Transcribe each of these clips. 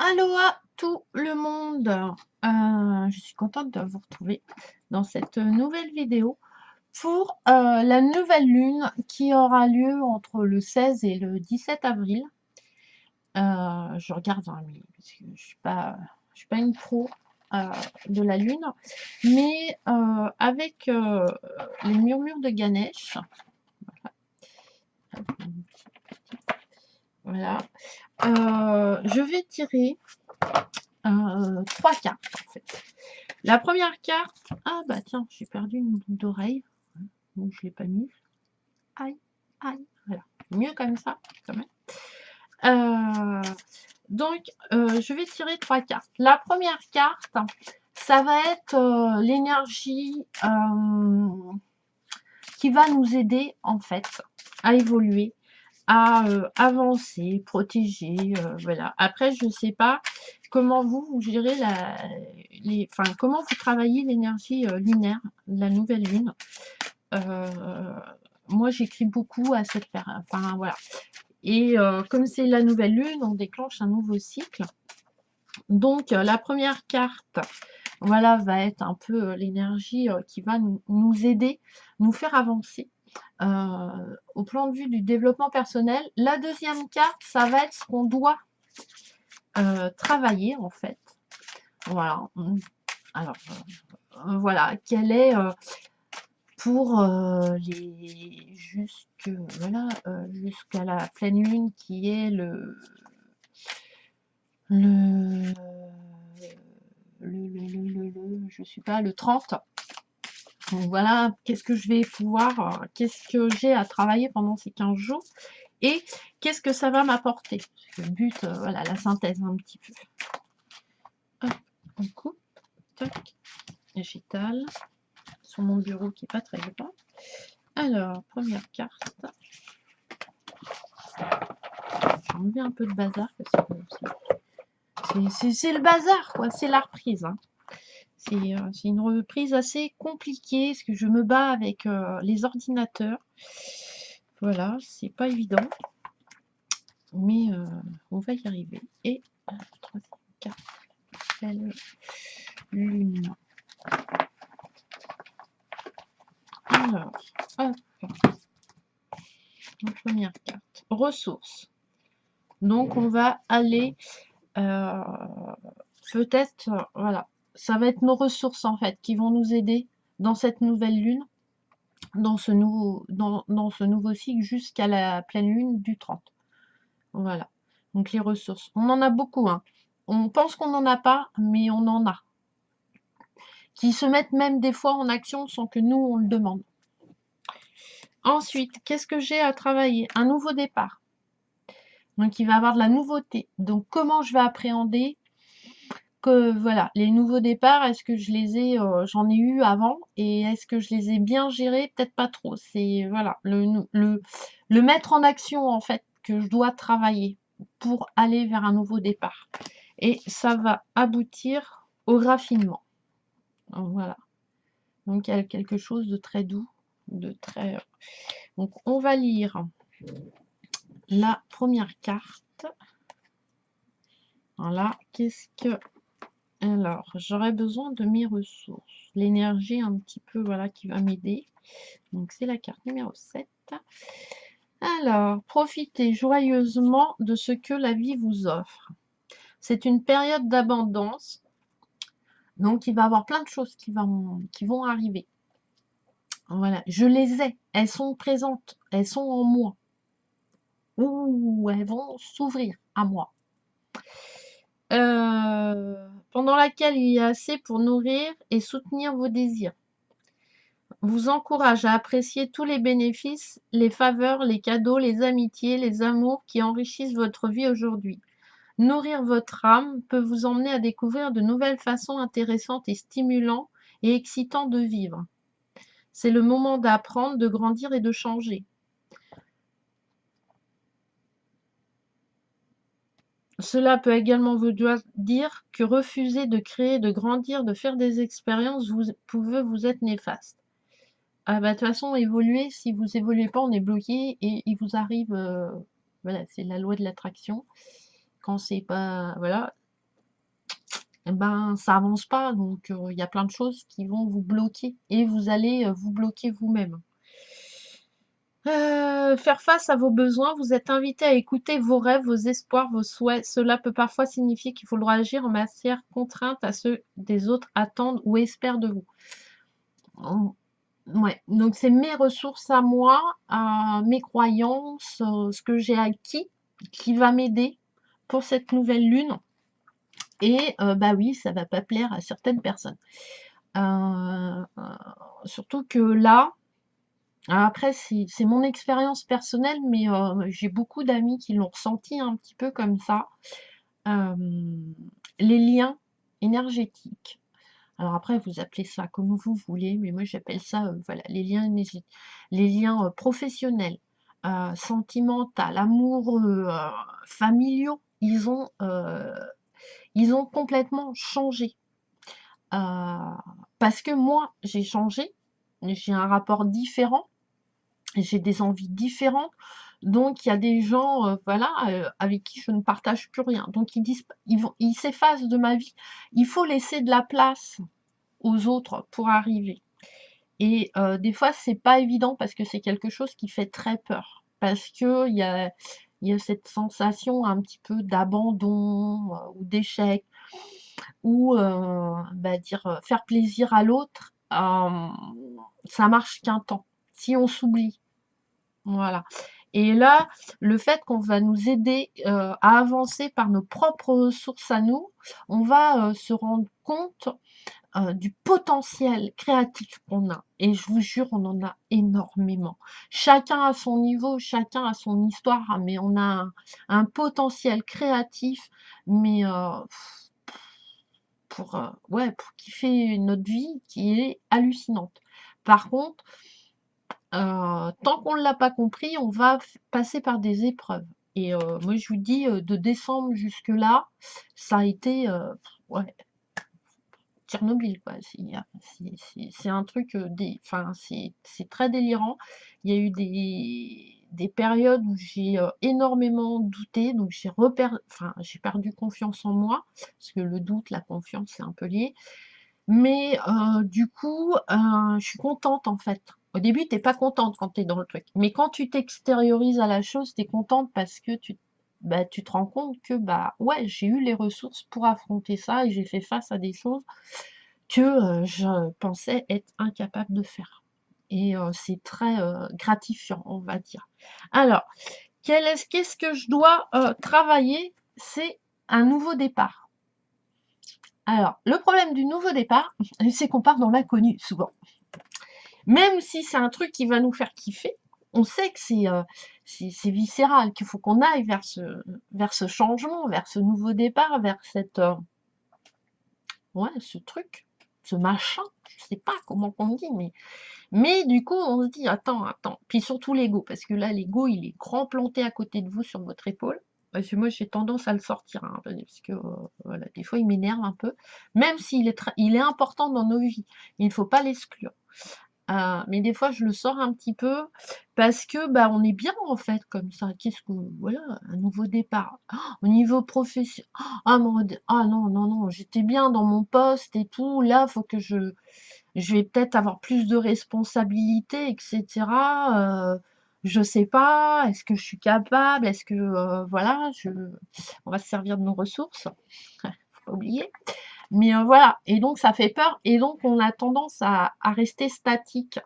Aloha tout le monde. Je suis contente de vous retrouver dans cette nouvelle vidéo pour la nouvelle lune qui aura lieu entre le 16 et le 17 avril. Je regarde hein, parce que je suis pas une pro de la lune, mais avec les murmures de Ganesh, voilà, je vais tirer 3 cartes en fait. La première carte, ah bah tiens, j'ai perdu une boucle d'oreille, donc je l'ai pas mise. Aïe, aïe, voilà, mieux comme ça, quand même. Je vais tirer 3 cartes. La première carte, ça va être l'énergie qui va nous aider en fait à évoluer, à avancer, protéger, voilà. Après, je sais pas comment vous gérez comment vous travaillez l'énergie lunaire, la nouvelle lune. Moi, j'écris beaucoup à cette période, enfin voilà. Et comme c'est la nouvelle lune, on déclenche un nouveau cycle. Donc, la première carte, voilà, va être un peu l'énergie qui va nous aider, nous faire avancer au plan de vue du développement personnel. La deuxième carte, ça va être ce qu'on doit travailler en fait. Voilà. Alors, voilà, quelle est pour voilà, jusqu'à la pleine lune qui est le je sais pas, le 30. Donc voilà, qu'est-ce que je vais pouvoir, qu'est-ce que j'ai à travailler pendant ces 15 jours et qu'est-ce que ça va m'apporter. Le but, voilà, la synthèse un petit peu. Hop, on coupe, tac, et j'étale sur mon bureau qui est pas très grand. Alors, première carte. Je vais enlever un peu de bazar parce que c'est le bazar, quoi, c'est la reprise. Hein. C'est une reprise assez compliquée parce que je me bats avec les ordinateurs. Voilà, c'est pas évident. Mais on va y arriver. Et troisième carte, belle lune. Alors, hop. La première carte, ressources. Donc on va aller peut-être, voilà, ça va être nos ressources en fait qui vont nous aider dans cette nouvelle lune, dans ce nouveau cycle jusqu'à la pleine lune du 30. Voilà. Donc les ressources. On en a beaucoup, hein. On pense qu'on n'en a pas, mais on en a. Qui se mettent même des fois en action sans que nous, on le demande. Ensuite, qu'est-ce que j'ai à travailler? Un nouveau départ. Donc il va y avoir de la nouveauté. Donc comment je vais appréhender que voilà, les nouveaux départs, est-ce que je les ai, j'en ai eu avant et est-ce que je les ai bien gérés? Peut-être pas trop. C'est voilà, le mettre en action en fait que je dois travailler pour aller vers un nouveau départ. Et ça va aboutir au raffinement. Donc, voilà. Donc il y a quelque chose de très doux, de très. Donc on va lire la première carte. Voilà, qu'est-ce que. Alors, j'aurais besoin de mes ressources. L'énergie un petit peu, voilà, qui va m'aider. Donc, c'est la carte numéro 7. Alors, profitez joyeusement de ce que la vie vous offre. C'est une période d'abondance. Donc, il va y avoir plein de choses qui vont arriver. Voilà, je les ai. Elles sont présentes. Elles sont en moi. Ouh, elles vont s'ouvrir à moi. Pendant laquelle il y a assez pour nourrir et soutenir vos désirs. Vous encourage à apprécier tous les bénéfices, les faveurs, les cadeaux, les amitiés, les amours qui enrichissent votre vie aujourd'hui. Nourrir votre âme peut vous emmener à découvrir de nouvelles façons intéressantes et stimulantes et excitantes de vivre. C'est le moment d'apprendre, de grandir et de changer. Cela peut également vous dire que refuser de créer, de grandir, de faire des expériences, vous pouvez vous être néfaste. Ah bah, de toute façon, évoluer, si vous évoluez pas, on est bloqué et il vous arrive, voilà, c'est la loi de l'attraction. Quand c'est pas, voilà, eh ben, ça avance pas. Donc, il y a plein de choses qui vont vous bloquer et vous allez vous bloquer vous-même. Faire face à vos besoins, vous êtes invité à écouter vos rêves, vos espoirs, vos souhaits. Cela peut parfois signifier qu'il faut réagir en matière contrainte à ceux des autres attendent ou espèrent de vous. Ouais, donc c'est mes ressources à moi, mes croyances, ce que j'ai acquis qui va m'aider pour cette nouvelle lune. Et bah oui, ça va pas plaire à certaines personnes. Surtout que là, après c'est mon expérience personnelle, mais j'ai beaucoup d'amis qui l'ont ressenti un petit peu comme ça. Euh, les liens énergétiques. Alors après, vous appelez ça comme vous voulez, mais moi j'appelle ça, voilà, les liens professionnels, sentimentaux, amoureux, familiaux, ils ont complètement changé. Parce que moi, j'ai changé, j'ai un rapport différent, j'ai des envies différentes. Donc il y a des gens, voilà, avec qui je ne partage plus rien. Donc ils s'effacent de ma vie. Il faut laisser de la place aux autres pour arriver. Et des fois, c'est pas évident parce que c'est quelque chose qui fait très peur. Parce que il y a cette sensation un petit peu d'abandon ou d'échec ou bah, dire faire plaisir à l'autre, ça marche qu'un temps. Si on s'oublie, voilà. Et là, le fait qu'on va nous aider à avancer par nos propres ressources à nous, on va se rendre compte du potentiel créatif qu'on a. Et je vous jure, on en a énormément. Chacun à son niveau, chacun a son histoire, hein, mais on a un potentiel créatif, mais ouais, pour kiffer notre vie qui est hallucinante. Par contre, tant qu'on ne l'a pas compris, on va passer par des épreuves. Et moi, je vous dis, de décembre jusque-là, ça a été ouais, Tchernobyl, quoi. C'est un truc, enfin, c'est très délirant. Il y a eu des périodes où j'ai énormément douté, donc enfin, j'ai perdu confiance en moi, parce que le doute, la confiance, c'est un peu lié. Mais du coup, je suis contente en fait. Au début, t'es pas contente quand tu es dans le truc. Mais quand tu t'extériorises à la chose, tu es contente parce que bah, tu te rends compte que bah ouais, j'ai eu les ressources pour affronter ça et j'ai fait face à des choses que je pensais être incapable de faire. Et c'est très gratifiant, on va dire. Alors, qu'est-ce que je dois travailler? C'est un nouveau départ. Alors, le problème du nouveau départ, c'est qu'on part dans l'inconnu, souvent. Même si c'est un truc qui va nous faire kiffer, on sait que c'est viscéral, qu'il faut qu'on aille vers ce changement, vers ce nouveau départ, vers ouais, ce truc, ce machin, je sais pas comment on dit, mais du coup, on se dit, attends. Puis surtout l'ego, parce que là, l'ego, il est grand planté à côté de vous sur votre épaule. Parce que moi, j'ai tendance à le sortir, hein, parce que voilà, des fois, il m'énerve un peu, même s'il il est important dans nos vies. Il ne faut pas l'exclure. Mais des fois, je le sors un petit peu parce que bah, on est bien en fait comme ça. Qu'est-ce que voilà, un nouveau départ. Au niveau professionnel, non, j'étais bien dans mon poste et tout. Là, faut que je vais peut-être avoir plus de responsabilités, etc. Je sais pas. Est-ce que je suis capable? Est-ce que voilà, on va se servir de nos ressources. Faut pas oublier. Mais voilà, et donc ça fait peur, et donc on a tendance à rester statique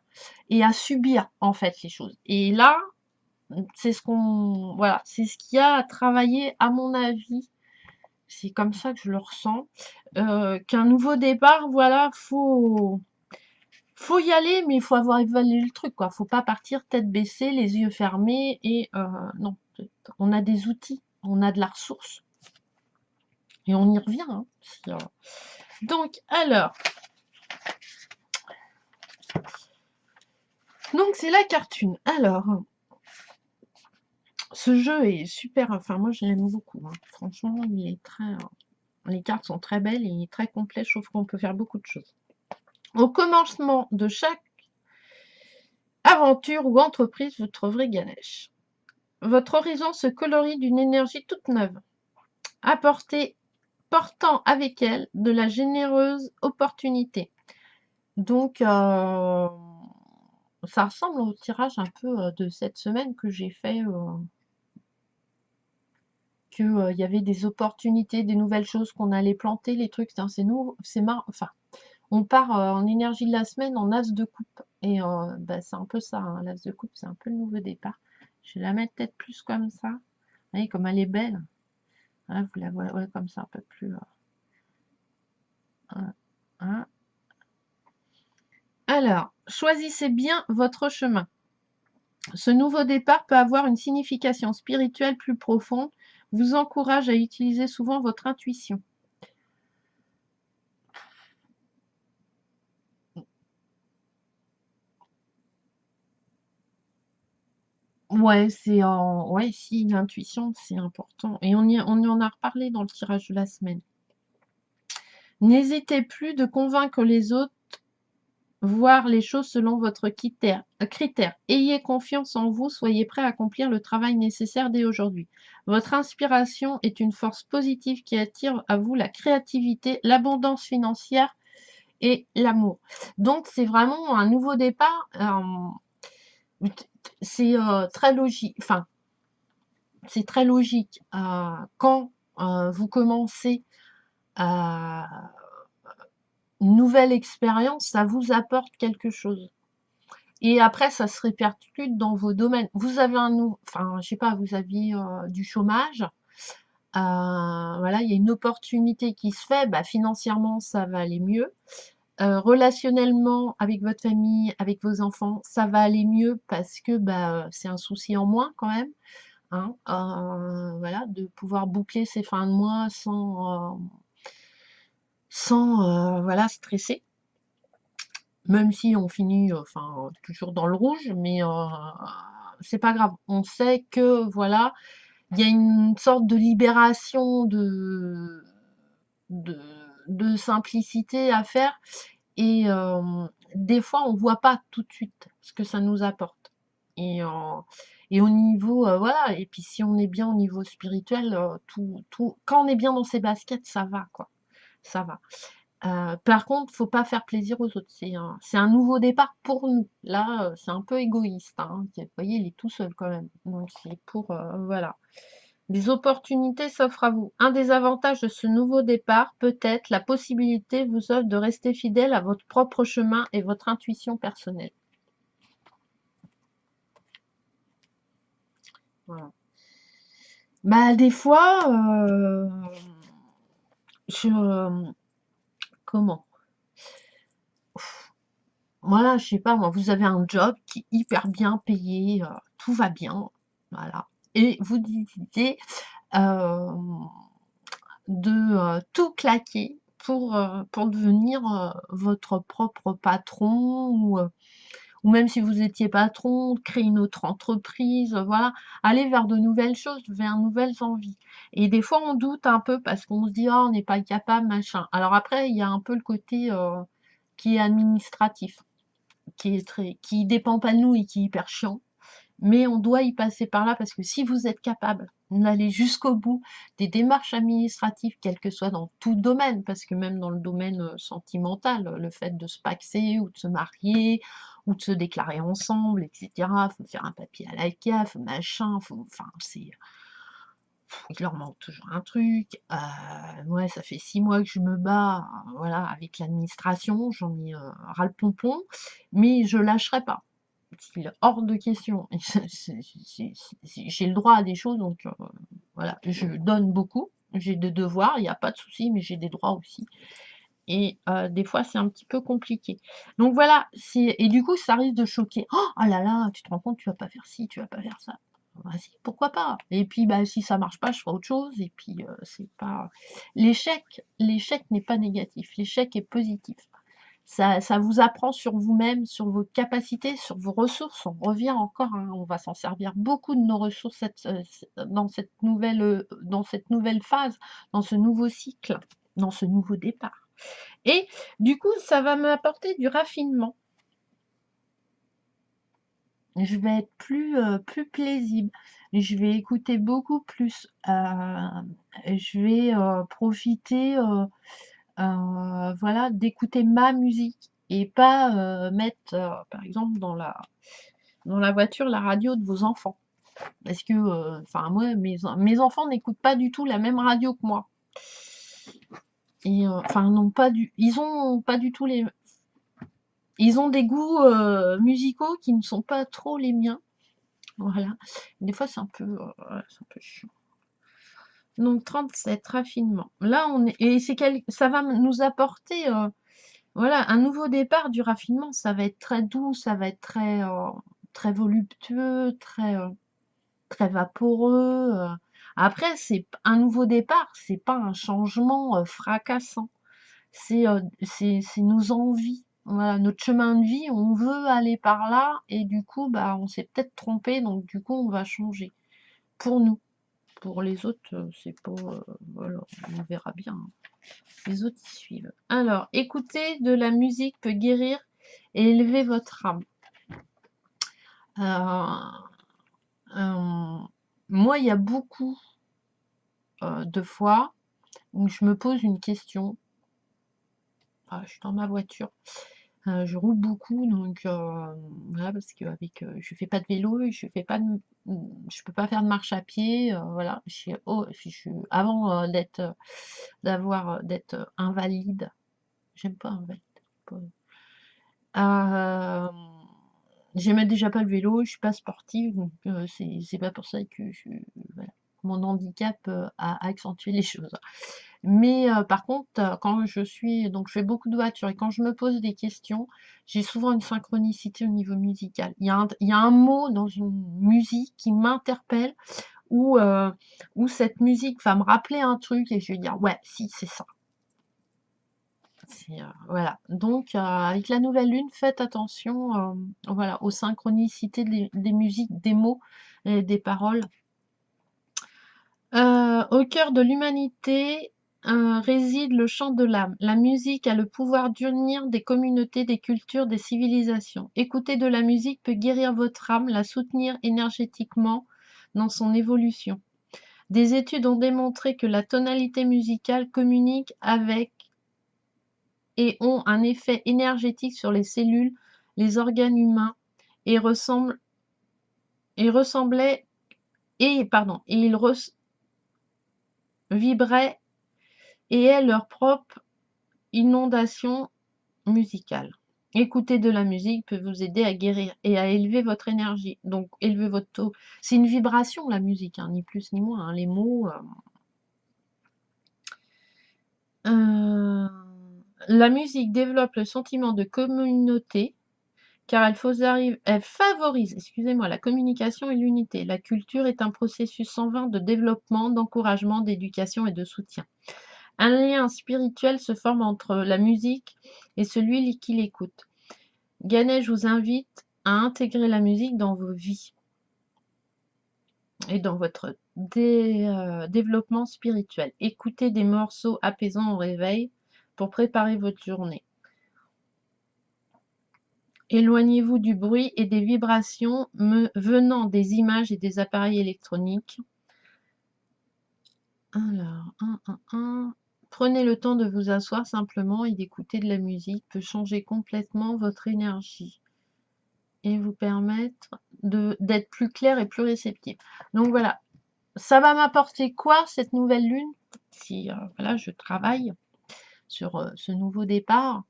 et à subir en fait les choses. Et là, voilà, c'est ce qu'il y a à travailler à mon avis. C'est comme ça que je le ressens. Qu'un nouveau départ, voilà, faut y aller, mais il faut avoir évalué le truc, quoi. Faut pas partir tête baissée, les yeux fermés, et non, on a des outils, on a de la ressource, et on y revient, hein. Donc, alors, donc c'est la cartoon. Alors, ce jeu est super, enfin moi je l'aime beaucoup, hein. Franchement, il est les cartes sont très belles et il est très complet, je trouve qu'on peut faire beaucoup de choses. Au commencement de chaque aventure ou entreprise, vous trouverez Ganesh. Votre horizon se colorie d'une énergie toute neuve. portant avec elle de la généreuse opportunité. Donc, ça ressemble au tirage un peu de cette semaine que j'ai fait, que il y avait des opportunités, des nouvelles choses qu'on allait planter, les trucs. C'est nous, c'est marrant. Enfin, on part en énergie de la semaine en as de coupe. Et bah, c'est un peu ça, hein, l'as de coupe, c'est un peu le nouveau départ. Je vais la mettre peut-être plus comme ça. Vous voyez, comme elle est belle. Hein, vous la voyez ouais, comme ça, un peu plus. Hein. Alors, choisissez bien votre chemin. Ce nouveau départ peut avoir une signification spirituelle plus profonde, vous encourage à utiliser souvent votre intuition. Ouais, ouais, si, l'intuition, c'est important. Et on y en a reparlé dans le tirage de la semaine. N'hésitez plus de convaincre les autres, voir les choses selon votre critère. Ayez confiance en vous, soyez prêt à accomplir le travail nécessaire dès aujourd'hui. Votre inspiration est une force positive qui attire à vous la créativité, l'abondance financière et l'amour. Donc, c'est vraiment un nouveau départ. C'est très logique. Enfin, c'est très logique. Quand vous commencez une nouvelle expérience, ça vous apporte quelque chose. Et après, ça se répercute dans vos domaines. Vous avez enfin, je sais pas, vous aviez du chômage. Voilà, il y a une opportunité qui se fait. Bah, financièrement, ça va aller mieux. Relationnellement, avec votre famille, avec vos enfants, ça va aller mieux parce que bah, c'est un souci en moins quand même. Hein, voilà, de pouvoir boucler ses fins de mois sans voilà, stresser. Même si on finit enfin, toujours dans le rouge, mais c'est pas grave. On sait que voilà, il y a une sorte de libération de, de simplicité à faire. Et des fois, on voit pas tout de suite ce que ça nous apporte. Et, et au niveau, voilà, et puis si on est bien au niveau spirituel, quand on est bien dans ses baskets, ça va, quoi. Ça va. Par contre, faut pas faire plaisir aux autres. C'est un nouveau départ pour nous. Là, c'est un peu égoïste, hein. Vous voyez, il est tout seul quand même. Donc c'est pour, voilà. Des opportunités s'offrent à vous. Un des avantages de ce nouveau départ peut être la possibilité vous offre de rester fidèle à votre propre chemin et votre intuition personnelle. Voilà. Bah, des fois, comment? Voilà, je sais pas moi, vous avez un job qui est hyper bien payé, tout va bien, voilà. Et vous décidez de tout claquer pour devenir votre propre patron ou même si vous étiez patron, créer une autre entreprise, voilà, aller vers de nouvelles choses, vers de nouvelles envies. Et des fois, on doute un peu parce qu'on se dit, ah, on n'est pas capable, machin. Alors après, il y a un peu le côté qui est administratif, qui dépend pas de nous et qui est hyper chiant. Mais on doit y passer par là parce que si vous êtes capable d'aller jusqu'au bout des démarches administratives, quel que soit dans tout domaine, parce que même dans le domaine sentimental, le fait de se paxer ou de se marier ou de se déclarer ensemble, etc., faut faire un papier à la CAF, machin, enfin, il leur manque toujours un truc. Ouais, ça fait 6 mois que je me bats, voilà, avec l'administration, j'en ai ras le pompon, mais je lâcherai pas. Il est hors de question. J'ai le droit à des choses, donc voilà, je donne beaucoup. J'ai des devoirs, il n'y a pas de souci, mais j'ai des droits aussi. Et des fois, c'est un petit peu compliqué. Donc voilà, et du coup, ça risque de choquer. Oh là là, tu te rends compte, tu vas pas faire ci, tu vas pas faire ça. Vas-y, pourquoi pas? Et puis, bah, si ça marche pas, je ferai autre chose. Et puis, c'est pas. L'échec n'est pas négatif. L'échec est positif. Ça vous apprend sur vous-même, sur vos capacités, sur vos ressources. On revient encore, hein, on va s'en servir beaucoup de nos ressources dans cette nouvelle phase, dans ce nouveau cycle, dans ce nouveau départ. Et du coup, ça va m'apporter du raffinement. Je vais être plus paisible. je vais écouter beaucoup plus. Je vais profiter, voilà, d'écouter ma musique et pas mettre, par exemple, dans la voiture, la radio de vos enfants. Parce que, enfin, moi, mes enfants n'écoutent pas du tout la même radio que moi. Et enfin, ils ont pas du tout les, ils ont des goûts musicaux qui ne sont pas trop les miens. Voilà. Des fois, c'est un peu chiant. Donc 37, raffinement. Là, et ça va nous apporter, voilà, un nouveau départ du raffinement. Ça va être très doux, ça va être très voluptueux, très vaporeux. Après, c'est un nouveau départ, c'est pas un changement fracassant. C'est nos envies. Voilà, notre chemin de vie, on veut aller par là et du coup, bah, on s'est peut-être trompé, donc du coup, on va changer. Pour nous. Pour les autres, c'est pas. Voilà, on verra bien, hein. Les autres, ils suivent. Alors, écouter de la musique peut guérir et élever votre âme. Euh, euh, Moi, il y a beaucoup de fois où je me pose une question. Ah, je suis dans ma voiture. Je roule beaucoup, donc voilà, parce que je fais pas de vélo et je peux pas faire de marche à pied, voilà. Avant d'être invalide, j'aime pas invalide. pas- Euh, J'aimais déjà pas le vélo, je suis pas sportive, donc c'est pas pour ça que voilà. Mon handicap a accentué les choses. Mais par contre, quand donc je fais beaucoup de voitures et quand je me pose des questions, j'ai souvent une synchronicité au niveau musical. Il y a un mot dans une musique qui m'interpelle où cette musique va me rappeler un truc et je vais dire ouais, si, c'est ça. Voilà. Donc, avec la nouvelle lune, faites attention, voilà, aux synchronicités des musiques, des mots et des paroles. Au cœur de l'humanité réside le chant de l'âme. La musique a le pouvoir d'unir des communautés, des cultures, des civilisations. Écouter de la musique peut guérir votre âme, la soutenir énergétiquement dans son évolution. Des études ont démontré que la tonalité musicale communique avec et ont un effet énergétique sur les cellules, les organes humains et ressemblait et ils vibraient et est leur propre inondation musicale. Écouter de la musique peut vous aider à guérir et à élever votre énergie, donc élever votre taux. C'est une vibration la musique, hein, ni plus ni moins, hein, les mots. La musique développe le sentiment de communauté car elle favorise, excusez-moi, la communication et l'unité. La culture est un processus sans fin de développement, d'encouragement, d'éducation et de soutien. Un lien spirituel se forme entre la musique et celui qui l'écoute. Ganesh vous invite à intégrer la musique dans vos vies et dans votre développement spirituel. Écoutez des morceaux apaisants au réveil pour préparer votre journée. Éloignez-vous du bruit et des vibrations venant des images et des appareils électroniques. Alors, prenez le temps de vous asseoir simplement et d'écouter de la musique peut changer complètement votre énergie et vous permettre d'être plus clair et plus réceptif. Donc voilà, ça va m'apporter quoi cette nouvelle lune si voilà, je travaille sur ce nouveau départ?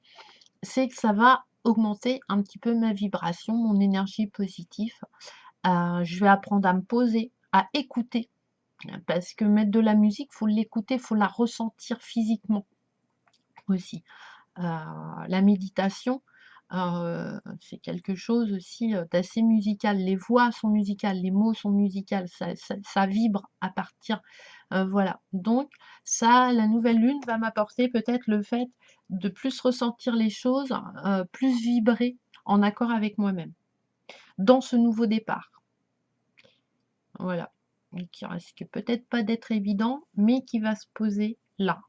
C'est que ça va augmenter un petit peu ma vibration, mon énergie positive. Je vais apprendre à me poser, à écouter, parce que mettre de la musique, faut l'écouter, faut la ressentir physiquement aussi. La méditation, c'est quelque chose aussi d'assez musical. Les voix sont musicales, les mots sont musicaux, ça vibre à partir. Voilà. Donc, ça, la nouvelle lune va m'apporter peut-être le fait de plus ressentir les choses, plus vibrer en accord avec moi-même, dans ce nouveau départ. Voilà. Et qui risque peut-être pas d'être évident, mais qui va se poser là.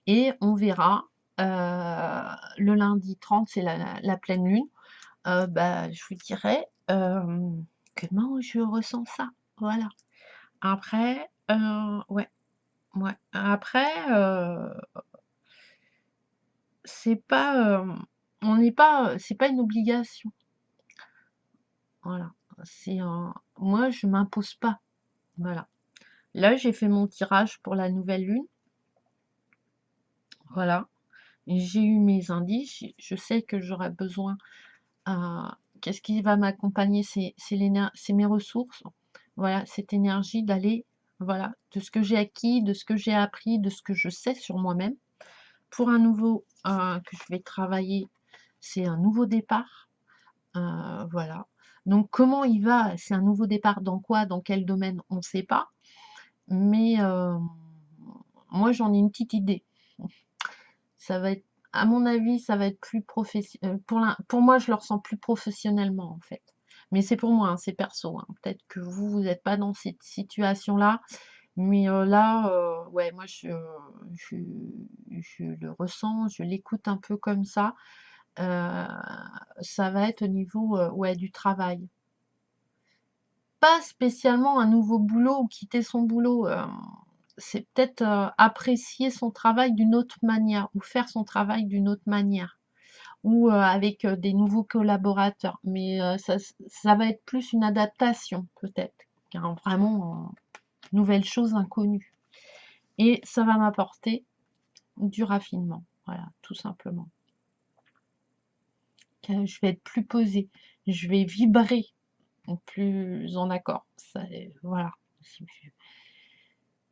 Et on verra le lundi 30, c'est la pleine lune. Bah, je vous dirai comment je ressens ça. Voilà. Après, ouais, ouais. Après, c'est pas, on n'est pas, c'est pas une obligation. Voilà. C'est un, moi, je m'impose pas. Voilà. Là, j'ai fait mon tirage pour la nouvelle lune. Voilà. J'ai eu mes indices. Je sais que j'aurai besoin. Qu'est-ce qui va m'accompagner? C'est mes ressources. Voilà, cette énergie d'aller, voilà, de ce que j'ai acquis, de ce que j'ai appris, de ce que je sais sur moi-même. Pour un nouveau que je vais travailler, c'est un nouveau départ. Voilà. Donc, comment il va? C'est un nouveau départ dans quoi? Dans quel domaine? On ne sait pas. Mais moi, j'en ai une petite idée. Ça va être, à mon avis, ça va être plus professionnel. Pour moi, je le ressens plus professionnellement, en fait. Mais c'est pour moi, hein, c'est perso, hein. Peut-être que vous n'êtes pas dans cette situation-là. Mais là, ouais, moi, je, je le ressens, je l'écoute un peu comme ça. Euh, Ça va être au niveau ouais, du travail. Pas spécialement un nouveau boulot ou quitter son boulot. C'est peut-être apprécier son travail d'une autre manière ou faire son travail d'une autre manière ou avec des nouveaux collaborateurs. Mais ça va être plus une adaptation peut-être qu'un vraiment nouvelle chose inconnue. Et ça va m'apporter du raffinement. Voilà, tout simplement. Je vais être plus posée, je vais vibrer plus en accord. Voilà.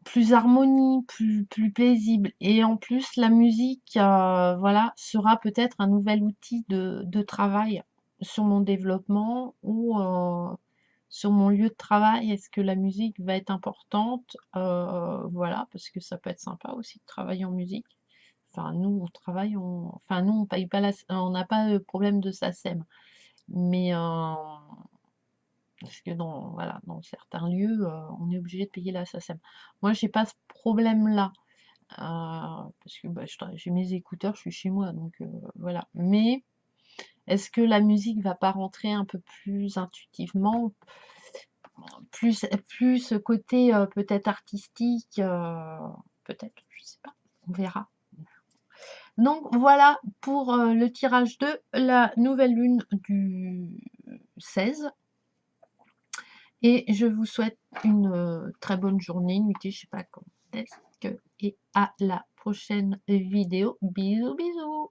Plus harmonie, plus paisible. Et en plus, la musique, voilà, sera peut-être un nouvel outil de travail sur mon développement ou sur mon lieu de travail. Est-ce que la musique va être importante? Voilà, parce que ça peut être sympa aussi de travailler en musique. Enfin, nous, on travaille, enfin, nous, on paye pas on n'a pas de problème de SACEM. Mais parce que voilà, dans certains lieux, on est obligé de payer la SACEM. Moi, j'ai pas ce problème-là, parce que bah, j'ai mes écouteurs, je suis chez moi, donc voilà. Mais est-ce que la musique va pas rentrer un peu plus intuitivement, plus ce côté peut-être artistique, peut-être, je sais pas, on verra. Donc voilà pour le tirage de la nouvelle lune du 16. Et je vous souhaite une très bonne journée, nuitée, je sais pas quand est-ce que, et à la prochaine vidéo. Bisous, bisous.